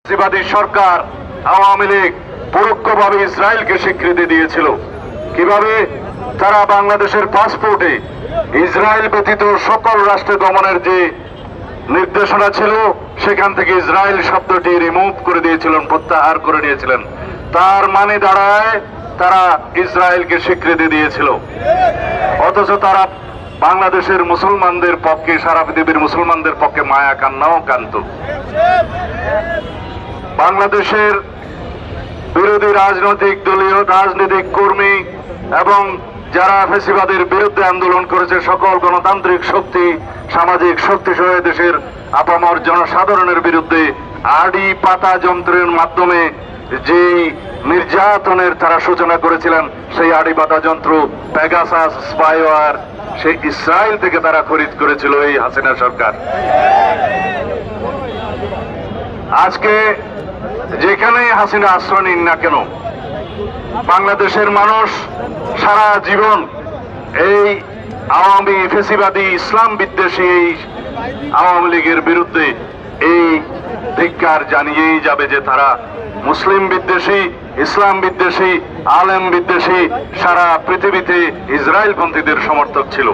ফ্যাসিবাদী সরকার আওয়ামী লীগ পরোক্ষভাবে ইসরায়েলকে স্বীকৃতি দিয়েছিল। কিভাবে? তারা বাংলাদেশের পাসপোর্টে ইসরায়েল ব্যতীত সকল রাষ্ট্র দমনের যে নির্দেশনা ছিল সেখান থেকে ইসরায়েল শব্দটি রিমুভ করে দিয়েছিলেন, প্রত্যাহার করে নিয়েছিলেন। তার মানে দাঁড়ায় তারা ইসরায়েলকে স্বীকৃতি দিয়েছিল, অথচ তারা বাংলাদেশের মুসলমানদের পক্ষে, সারা পৃথিবীর মুসলমানদের পক্ষে মায়া কান্নাও কান্ত। বাংলাদেশের বিরোধী রাজনৈতিক কর্মী এবং যারা ফ্যাসিবাদের বিরুদ্ধে আন্দোলন করেছে সকল গণতান্ত্রিক শক্তি, সামাজিক শক্তি সহ দেশের আপামর জনসাধারণের বিরুদ্ধে আড়ি পাতা যন্ত্রের মাধ্যমে যে নির্যাতনের তারা সূচনা করেছিলেন, সেই আড়ি পাতা যন্ত্র পেগাসাস স্পাইওয়ার সেই ইসরায়েল থেকে তারা খরিদ করেছিল এই হাসিনা সরকার। আজকে যেখানে হাসিনা আশ্রয় নিন না কেন, বাংলাদেশের মানুষ সারা জীবন এই আওয়ামী ফ্যাসিবাদী ইসলাম বিদ্বেষী এই আওয়ামী লীগের বিরুদ্ধে এই ধিক্কার জানিয়েই যাবে যে তারা মুসলিম বিদ্বেষী, ইসলাম বিদ্বেষী, আলেম বিদ্বেষী, সারা পৃথিবীতে ইসরায়েলপন্থীদের সমর্থক ছিল।